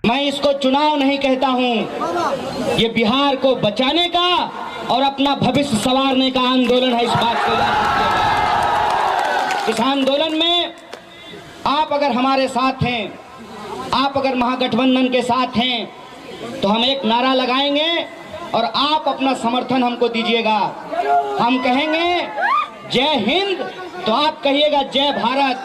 मैं इसको चुनाव नहीं कहता हूं, ये बिहार को बचाने का और अपना भविष्य संवारने का आंदोलन है। इस बात को याद रखिएगा। इस आंदोलन में आप अगर हमारे साथ हैं, आप अगर महागठबंधन के साथ हैं, तो हम एक नारा लगाएंगे और आप अपना समर्थन हमको दीजिएगा। हम कहेंगे जय हिंद तो आप कहिएगा जय भारत।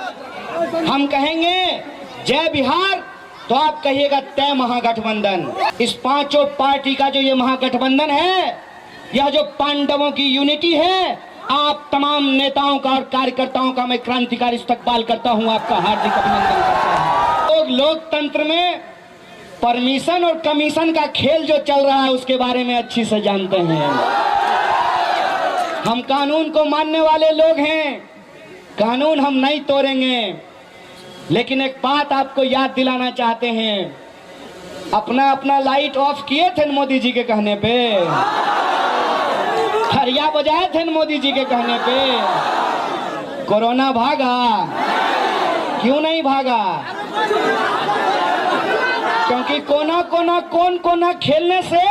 हम कहेंगे जय बिहार तो आप कहिएगा तय महागठबंधन। इस पांचों पार्टी का जो ये महागठबंधन है, यह जो पांडवों की यूनिटी है, आप तमाम नेताओं का और कार्यकर्ताओं का मैं क्रांतिकारी इस्तकबाल करता हूं, आपका हार्दिक अभिनंदन करता हूं। लोग लोकतंत्र में परमिशन और कमीशन का खेल जो चल रहा है उसके बारे में अच्छी से जानते हैं। हम कानून को मानने वाले लोग हैं, कानून हम नहीं तोड़ेंगे, लेकिन एक बात आपको याद दिलाना चाहते हैं, अपना अपना लाइट ऑफ किए थे मोदी जी के कहने पे, ठरिया बजाए थे मोदी जी के कहने पे। कोरोना भागा, क्यों नहीं भागा? क्योंकि कोना कोना कौन कोना खेलने से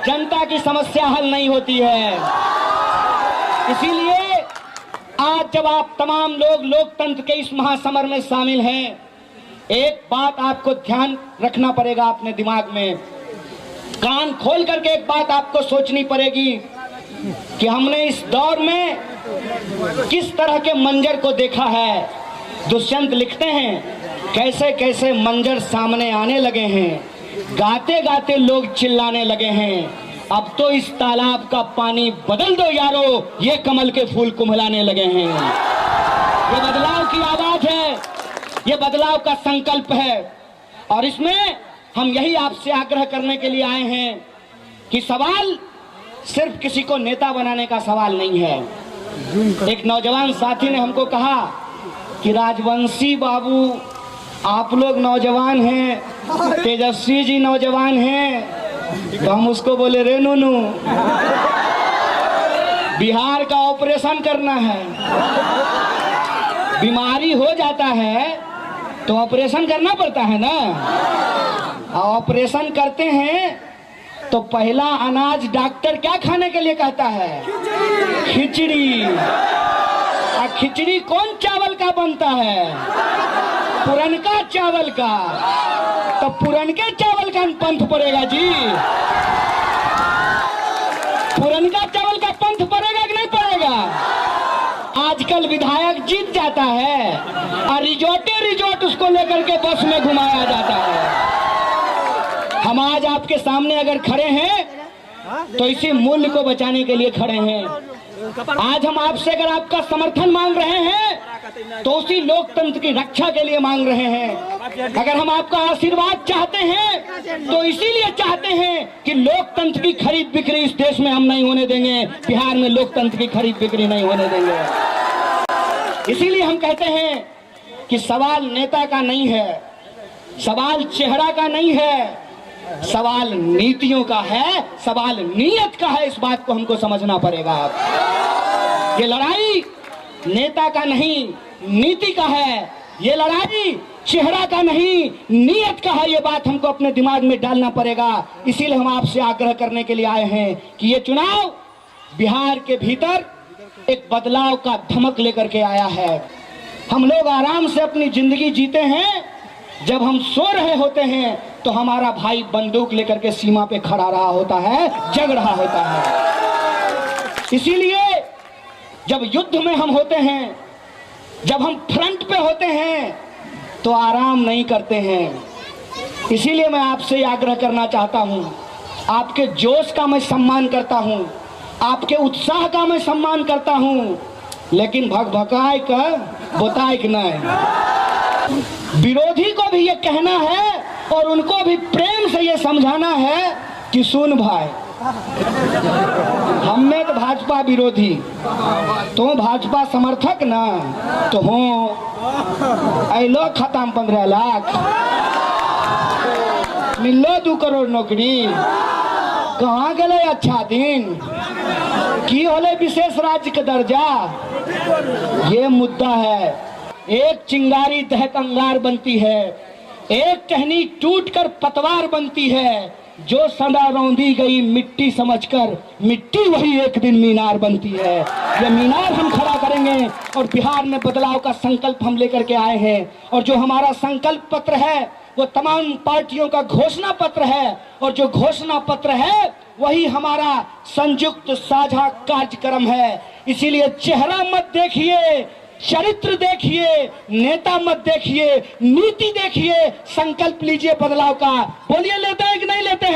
जनता की समस्या हल नहीं होती है। इसीलिए आज जब आप तमाम लोग लोकतंत्र के इस महासमर में शामिल हैं, एक बात आपको ध्यान रखना पड़ेगा अपने दिमाग में, कान खोल करके एक बात आपको सोचनी पड़ेगी कि हमने इस दौर में किस तरह के मंजर को देखा है। दुष्यंत लिखते हैं कैसे कैसे मंजर सामने आने लगे हैं, गाते गाते लोग चिल्लाने लगे हैं, अब तो इस तालाब का पानी बदल दो यारो, ये कमल के फूल कुम्हलाने लगे हैं। ये बदलाव की आवाज है, ये बदलाव का संकल्प है, और इसमें हम यही आपसे आग्रह करने के लिए आए हैं कि सवाल सिर्फ किसी को नेता बनाने का सवाल नहीं है। एक नौजवान साथी ने हमको कहा कि राजवंशी बाबू आप लोग नौजवान हैं, तेजस्वी जी नौजवान हैं, तो हम उसको बोले रे नूनू, बिहार का ऑपरेशन करना है, बीमारी हो जाता है तो ऑपरेशन करना पड़ता है ना। ऑपरेशन करते हैं तो पहला अनाज डॉक्टर क्या खाने के लिए कहता है? खिचड़ी। और खिचड़ी कौन चावल का बनता है? पुरनका चावल का। तो पुरनके चावल का पंथ पड़ेगा जी, पुरनका चावल का पंथ पड़ेगा कि नहीं पड़ेगा? आजकल विधायक जीत जाता है और रिजोर्ट उसको लेकर के बस में घुमाया जाता है। हम आज आपके सामने अगर खड़े हैं तो इसी मूल्य को बचाने के लिए खड़े हैं। आज हम आपसे अगर आपका समर्थन मांग रहे हैं तो उसी लोकतंत्र की रक्षा के लिए मांग रहे हैं। अगर हम आपका आशीर्वाद चाहते हैं तो इसीलिए चाहते हैं कि लोकतंत्र की खरीद बिक्री इस देश में हम नहीं होने देंगे, बिहार में लोकतंत्र की खरीद बिक्री नहीं होने देंगे। इसीलिए हम कहते हैं कि सवाल नेता का नहीं है, सवाल चेहरा का नहीं है, सवाल नीतियों का है, सवाल नीयत का है। इस बात को हमको समझना पड़ेगा। ये लड़ाई नेता का नहीं, नीति का है। ये लड़ाई चेहरा का नहीं, नीयत का है। ये बात हमको अपने दिमाग में डालना पड़ेगा। इसीलिए हम आपसे आग्रह करने के लिए आए हैं कि ये चुनाव बिहार के भीतर एक बदलाव का धमक लेकर के आया है। हम लोग आराम से अपनी जिंदगी जीते हैं, जब हम सो रहे होते हैं तो हमारा भाई बंदूक लेकर के सीमा पे खड़ा रहा होता है, जग रहा होता है। इसीलिए जब युद्ध में हम होते हैं, जब हम फ्रंट पे होते हैं तो आराम नहीं करते हैं। इसीलिए मैं आपसे आग्रह करना चाहता हूं, आपके जोश का मैं सम्मान करता हूं, आपके उत्साह का मैं सम्मान करता हूं, लेकिन भगभकाए का बोताए कि नहीं। विरोधी को भी ये कहना है और उनको भी प्रेम से ये समझाना है कि सुन भाई, हमें तो भाजपा विरोधी, तो भाजपा समर्थक ना, तो हो ऐलो खत्म 15 लाख, मिलो 2 करोड़ नौकरी, कहाँ गए अच्छा दिन, की होले विशेष राज्य का दर्जा। ये मुद्दा है। एक चिंगारी दहक अंगार बनती है, एक टहनी टूटकर पतवार बनती है, जो सदा रौंदी गई मिट्टी समझकर, मिट्टी वही एक दिन मीनार बनती है। ये मीनार हम खड़ा करेंगे और बिहार में बदलाव का संकल्प हम लेकर के आए हैं। और जो हमारा संकल्प पत्र है वो तमाम पार्टियों का घोषणा पत्र है, और जो घोषणा पत्र है वही हमारा संयुक्त साझा कार्यक्रम है। इसीलिए चेहरा मत देखिए, चरित्र देखिए, नेता मत देखिए, नीति देखिए, संकल्प लीजिए बदलाव का। बोलिए लेते हैं कि नहीं लेते हैं?